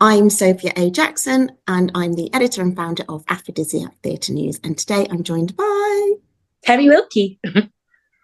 I'm Sophia A. Jackson, and I'm the editor and founder of Aphrodisiac Theatre News. And today I'm joined by Temi Wilkey.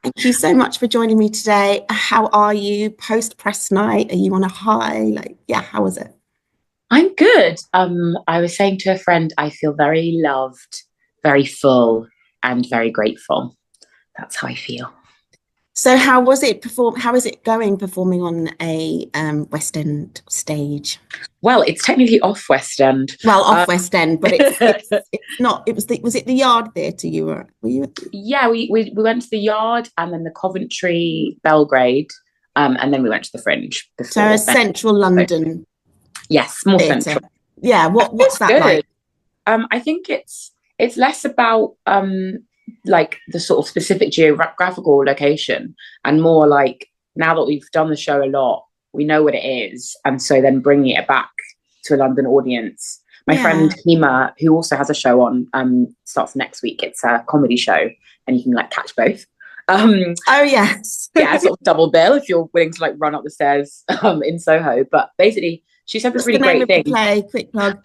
Thank you so much for joining me today. How are you post press night? Are you on a high? How was it? I'm good. I was saying to a friend, I feel very loved, very full, and very grateful. That's how I feel. So how was it How is it going performing on a West End stage? Well, it's technically off West End. Well, off West End, but it's not. Was it the Yard Theatre you were you? Yeah, we went to the Yard and then the Coventry, Belgrade, and then we went to the Fringe. So central London. Yes, more theatre. central. Yeah, what's that good. like? I think it's less about like the sort of specific geographical location and more like now that we've done the show a lot, we know what it is, and so then bringing it back to a London audience. My friend Hema, who also has a show on, starts next week. It's a comedy show, and you can like catch both. Oh yes, yeah, sort of double bill if you're willing to like run up the stairs in Soho. But basically, she said this really great thing. Play, quick plug.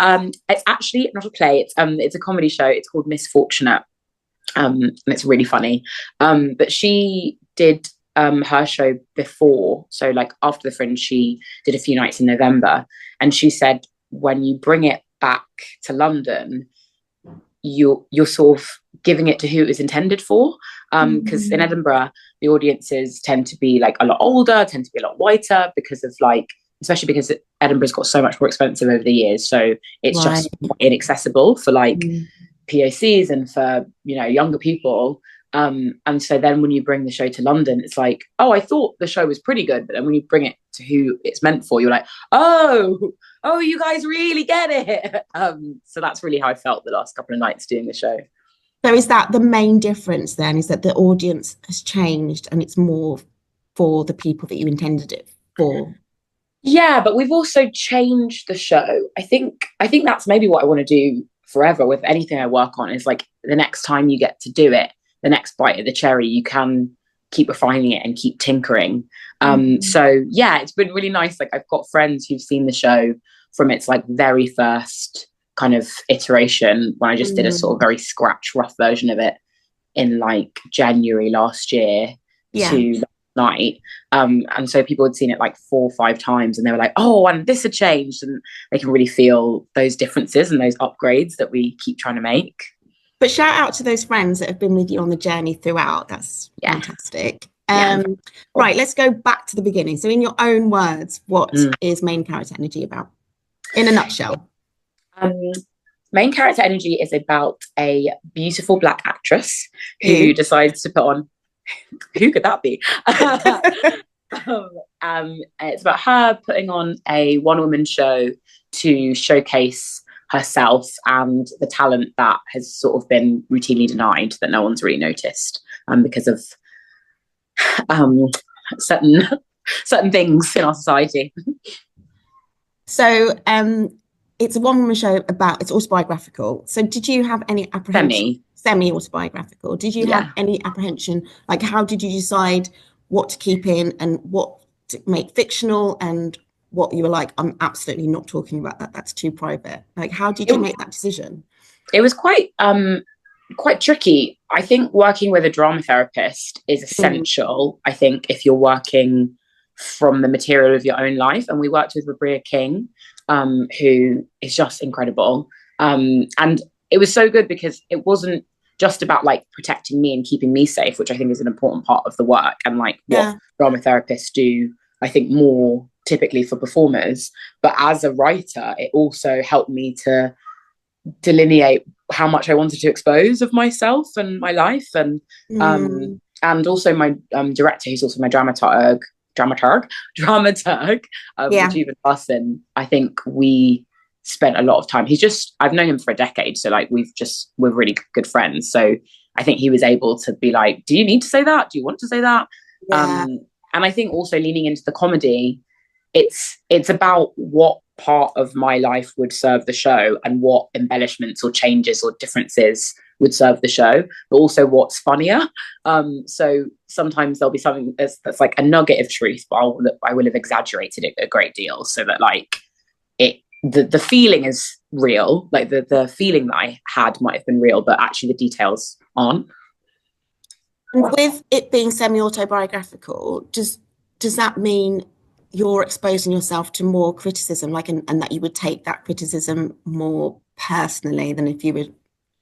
It's actually not a play. It's a comedy show. It's called Misfortunate, and it's really funny. But she did her show before, so like after the Fringe, she did a few nights in November, and she said when you bring it back to London, you're sort of giving it to who it was intended for. Because in Edinburgh, the audiences tend to be like a lot older, tend to be a lot whiter because of like. Especially because Edinburgh's got so much more expensive over the years. So it's just inaccessible for like POCs and for, younger people. And so then when you bring the show to London, it's like, oh, I thought the show was pretty good. But then when you bring it to who it's meant for, you're like, oh, you guys really get it. So that's really how I felt the last couple of nights doing the show. So is that the main difference then? Is that the audience has changed and it's more for the people that you intended it for? Yeah, but we've also changed the show. I think that's maybe what I want to do forever with anything I work on is like the next time you get to do it, the next bite of the cherry, you can keep refining it and keep tinkering. So yeah, it's been really nice. Like I've got friends who've seen the show from its like very first kind of iteration when I just did a sort of very scratch rough version of it in like January last year to night, and so people had seen it like 4 or 5 times and they were like, oh, and this had changed, and they can really feel those differences and those upgrades that we keep trying to make. But shout out to those friends that have been with you on the journey throughout. That's fantastic. Right, let's go back to the beginning. So in your own words, what is Main Character Energy about in a nutshell? Main Character Energy is about a beautiful black actress who decides to put on who could that be? It's about her putting on a one-woman show to showcase herself and the talent that has sort of been routinely denied, that no one's really noticed because of certain things in our society. So it's a one-woman show it's autobiographical. So did you have any apprehension? Semi-autobiographical. Did you have any apprehension? Like, how did you decide what to keep in and what to make fictional, and what you were like, I'm absolutely not talking about that. That's too private. Like, how did you make that decision? It was quite tricky. I think working with a drama therapist is essential. I think if you're working from the material of your own life, and we worked with Rabria King, who is just incredible. And it was so good because it wasn't just about like protecting me and keeping me safe, which I think is an important part of the work and like what drama therapists do, I think, more typically for performers. But as a writer, it also helped me to delineate how much I wanted to expose of myself and my life. And also my director, who's also my dramaturg, Juven Larson, I think we spent a lot of time. I've known him for a decade, so like we're really good friends. So I think he was able to be like, do you need to say that? Do you want to say that? And I think also leaning into the comedy, it's about what part of my life would serve the show and what embellishments or changes or differences would serve the show, but also what's funnier. So sometimes there'll be something that's like a nugget of truth, but I will have exaggerated it a great deal so that like the feeling is real, like the feeling that I had might have been real, but actually the details aren't. With it being semi-autobiographical, does that mean you're exposing yourself to more criticism, like, and that you would take that criticism more personally than if you were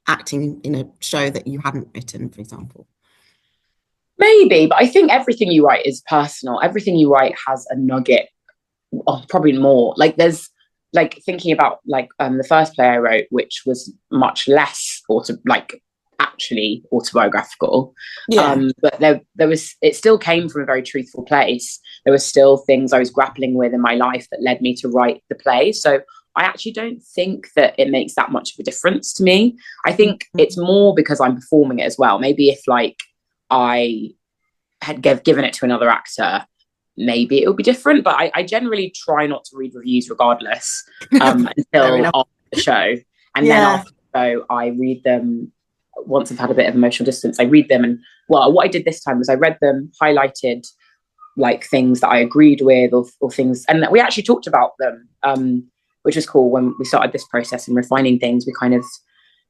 acting in a show that you hadn't written, for example? Maybe, but I think everything you write is personal. Everything you write has a nugget, probably more. Like there's like thinking about like the first play I wrote, which was much less actually autobiographical. But there was, it still came from a very truthful place. There were still things I was grappling with in my life that led me to write the play. So I actually don't think that it makes that much of a difference to me. I think it's more because I'm performing it as well. Maybe if like I had given it to another actor, maybe it would be different, but I generally try not to read reviews regardless until after the show. And then after the show, I read them once I've had a bit of emotional distance. I read them, and well, what I did this time was I read them, highlighted like things that I agreed with or things, and we actually talked about them, which was cool. When we started this process and refining things, we kind of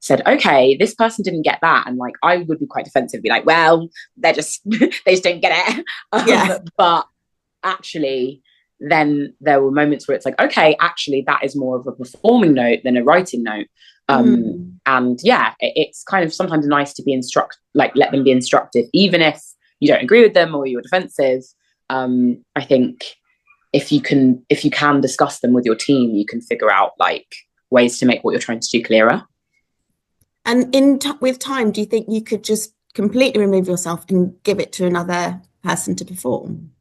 said, okay, this person didn't get that, and like I would be quite defensive, be like, well, they just don't get it. But actually then there were moments where it's like, okay, actually that is more of a performing note than a writing note. And yeah, it's kind of sometimes nice to be let them be instructive, even if you don't agree with them or you're defensive. I think if you can discuss them with your team, you can figure out like ways to make what you're trying to do clearer. And with time, do you think you could just completely remove yourself and give it to another person to perform?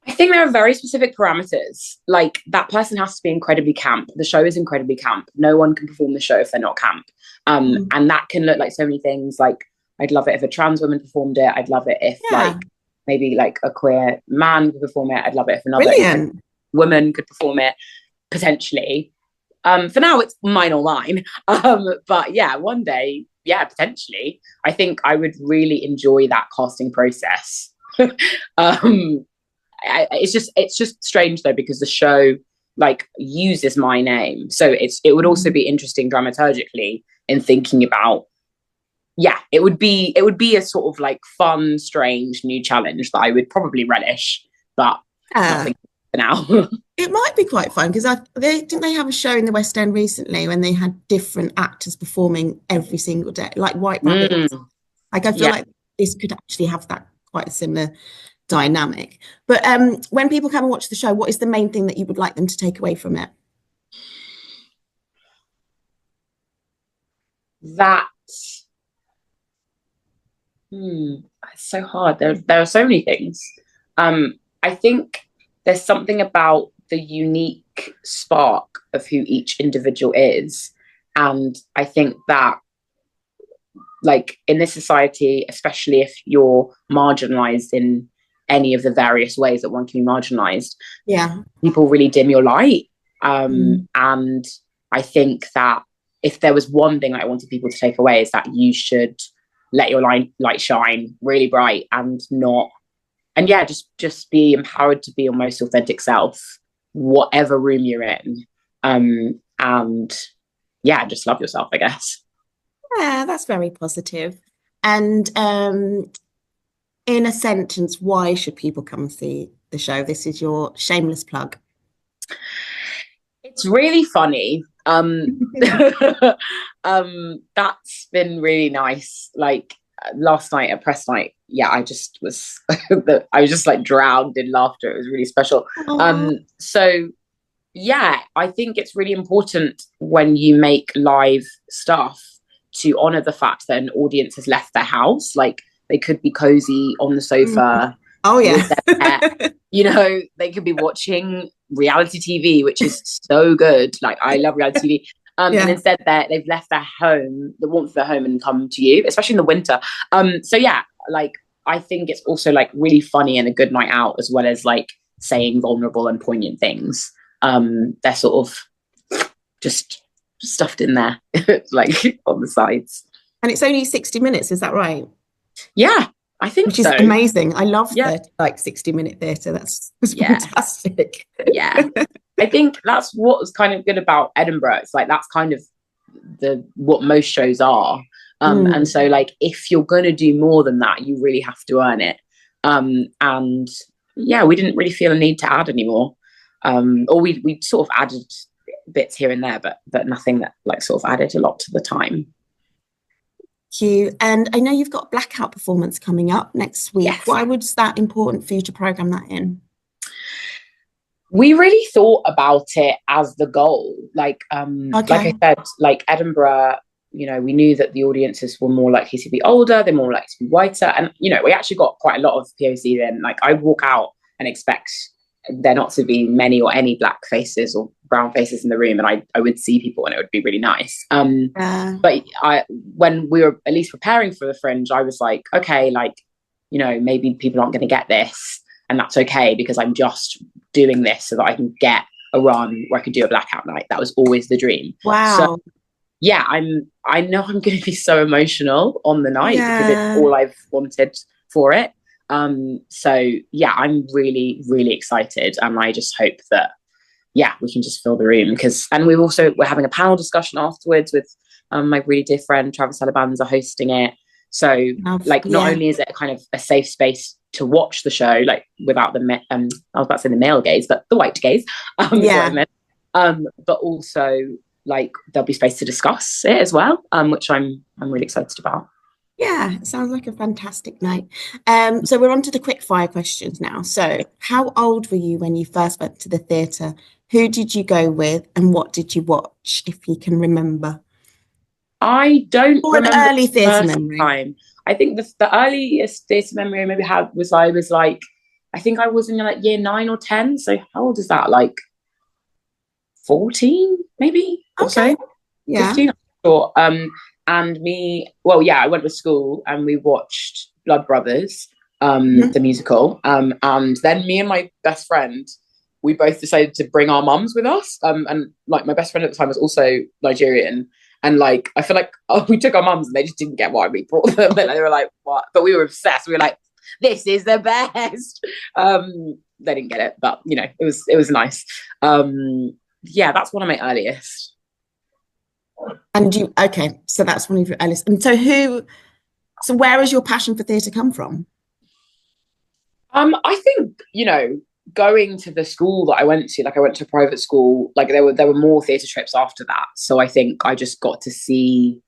I think there are very specific parameters. Like that person has to be incredibly camp. The show is incredibly camp. No one can perform the show if they're not camp. And that can look like so many things. Like I'd love it if a trans woman performed it. I'd love it if like maybe like a queer man could perform it. I'd love it if another woman could perform it, potentially. For now, it's mine or mine. But yeah, one day, potentially. I think I would really enjoy that casting process. It's just strange though, because the show like uses my name, so it would also be interesting dramaturgically in thinking about it would be a sort of like fun, strange new challenge that I would probably relish, but nothing for now. It might be quite fun because didn't they have a show in the West End recently when they had different actors performing every single day, like White Rabbit. Like I feel like this could actually have that quite a similar dynamic. But when people come and watch the show, what is the main thing that you would like them to take away from it? It's so hard. There are so many things. I think there's something about the unique spark of who each individual is, and I think that like in this society, especially if you're marginalized in any of the various ways that one can be marginalized, people really dim your light. And I think that if there was one thing that I wanted people to take away, is that you should let your light shine really bright and just be empowered to be your most authentic self, whatever room you're in. And just love yourself, I guess. Yeah, that's very positive. And in a sentence, why should people come and see the show? This is your shameless plug. It's really funny. That's been really nice. Like last night at press night, I just was I was just like drowned in laughter. It was really special. So I think it's really important when you make live stuff to honor the fact that an audience has left their house. Like they could be cozy on the sofa. You know, they could be watching reality TV, which is so good. Like I love reality TV. And instead they've left their home, the warmth of their home, and come to you, especially in the winter. Like I think it's also like really funny and a good night out, as well as like saying vulnerable and poignant things. They're sort of just stuffed in there, like on the sides. And it's only 60 minutes, is that right? Yeah, I think Which is amazing. I love the 60-minute theatre. That's Yeah. fantastic. Yeah. I think that's what was kind of good about Edinburgh. It's like that's kind of what most shows are. And so like if you're gonna do more than that, you really have to earn it. And yeah, we didn't really feel a need to add anymore. Or we sort of added bits here and there, but nothing that like sort of added a lot to the time. Thank you. And I know you've got a Blackout performance coming up next week. Yes. Why was that important for you to program that in? We really thought about it as the goal. Like like I said, like Edinburgh, you know, we knew that the audiences were more likely to be older, they're more likely to be whiter. And, you know, we actually got quite a lot of POC then. Like I walk out and expect there not to be many or any black faces or brown faces in the room, and I would see people and it would be really nice. But when we were at least preparing for the Fringe, I was like, okay, like, you know, maybe people aren't going to get this, and that's okay because I'm just doing this so that I can get a run where I could do a Blackout night. That was always the dream. Wow. So yeah, I know I'm going to be so emotional on the night because it's all I've wanted for it. So yeah, I'm really, really excited, and I just hope that we can just fill the room and we're having a panel discussion afterwards with my really dear friend Travis Alabanza hosting it. So not only is it kind of a safe space to watch the show, like without the I was about to say the male gaze, but the white gaze, but also like there'll be space to discuss it as well, which I'm really excited about. Yeah, it sounds like a fantastic night. So we're on to the quick fire questions now. So how old were you when you first went to the theatre? Who did you go with and what did you watch, if you can remember? I don't remember an early theatre memory. Time. I think the earliest theatre memory I maybe had was I was like, I think I was in like year 9 or 10. So how old is that? Like 14 maybe? Or so? Yeah. 15, I'm sure. And me, I went to school and we watched Blood Brothers, the musical. And then me and my best friend, we both decided to bring our mums with us. And like my best friend at the time was also Nigerian. And like, I feel like we took our mums and they just didn't get why we brought them. They were like, what? But we were obsessed. We were like, this is the best. They didn't get it, but you know, it was nice. That's one of my earliest. And so that's one of your earliest. And so where has your passion for theatre come from? I think, you know, going to the school that I went to, like I went to a private school, like there were more theatre trips after that. So I think I just got to see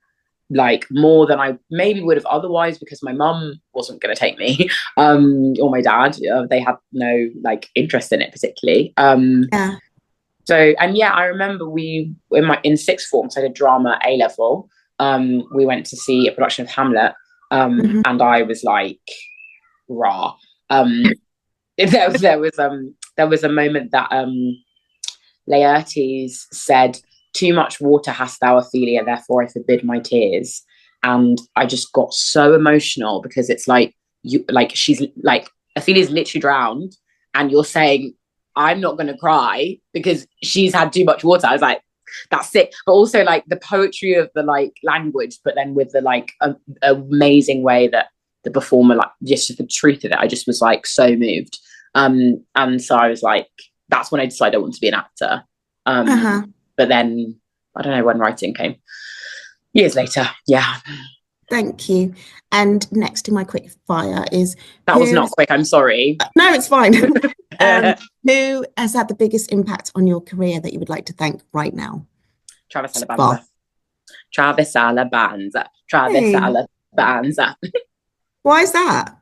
like more than I maybe would have otherwise, because my mum wasn't going to take me, or my dad. They had no like interest in it particularly. So, and I remember in sixth form, so I did drama A level. We went to see a production of Hamlet, and I was like, rah. There was a moment that Laertes said, "Too much water hast thou, Ophelia, therefore I forbid my tears." And I just got so emotional because it's like she's like, Ophelia's literally drowned, and you're saying, I'm not going to cry because she's had too much water. I was like, that's sick. But also like the poetry of the like language, but then with the like amazing way that the performer, like just the truth of it, I just was like so moved. And so I was like, that's when I decided I want to be an actor. But then I don't know when writing came. Years later, yeah. Thank you. And next to my quick fire is... That was not quick, I'm sorry. No, it's fine. Who has had the biggest impact on your career that you would like to thank right now? Travis Alabanza. Travis Alabanza. Why is that?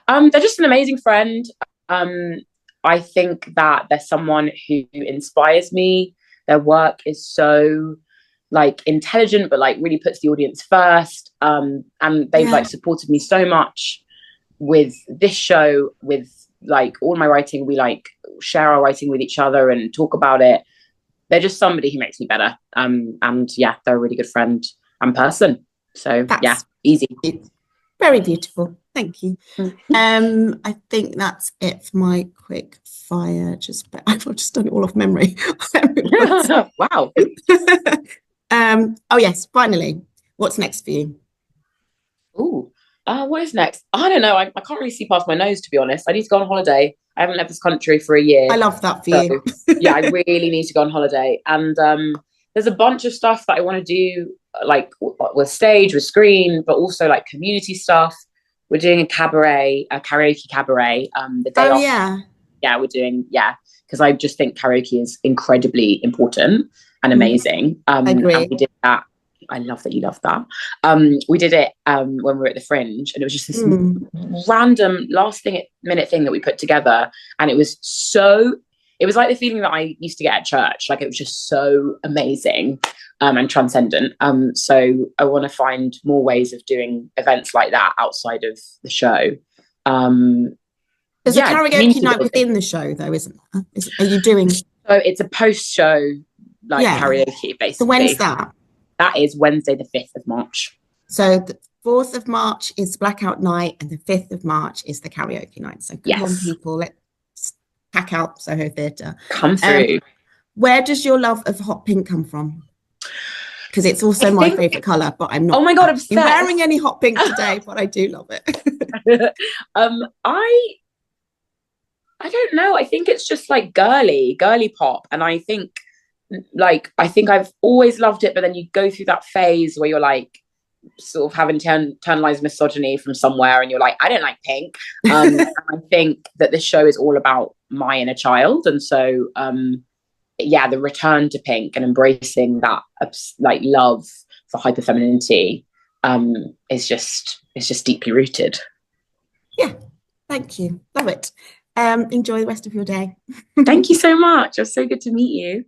They're just an amazing friend. I think that they're someone who inspires me. Their work is so like intelligent, but like really puts the audience first. And they've like supported me so much with this show, with like all my writing. We like share our writing with each other and talk about it. They're just somebody who makes me better. And they're a really good friend and person. So easy. Very beautiful. Thank you. I think that's it for my quick fire. I've just done it all off memory. Wow. Oh yes, finally. What's next for you? Ooh. What is next? I don't know. I can't really see past my nose, to be honest. I need to go on holiday. I haven't left this country for a year. I love that for you. Yeah, I really need to go on holiday. And there's a bunch of stuff that I want to do, like with stage, with screen, but also like community stuff. We're doing a karaoke cabaret. The day off. Yeah, we're doing, because I just think karaoke is incredibly important and amazing. I agree. And we did that. I love that you love that. We did it when we were at the Fringe, and it was just this random last minute thing that we put together, and it was like the feeling that I used to get at church. Like, it was just so amazing and transcendent. So I want to find more ways of doing events like that outside of the show. There's a karaoke night within the show, though, isn't there? Are you doing? So it's a post-show karaoke, basically. So when's that? That is Wednesday, the 5th of March. So the 4th of March is Blackout Night, and the 5th of March is the karaoke night. So come on, people, let's pack out Soho Theatre. Come through. Where does your love of hot pink come from? Because it's also my favourite colour, but I'm not. Oh my God, obsessed. I'm wearing any hot pink today, but I do love it. I don't know. I think it's just like girly pop, and I think I've always loved it, but then you go through that phase where you're like sort of having internalized misogyny from somewhere, and you're like, I don't like pink. And I think that this show is all about my inner child, and so the return to pink and embracing that like love for hyperfemininity is just deeply rooted. Yeah, thank you, love it. Enjoy the rest of your day. Thank you so much. It was so good to meet you.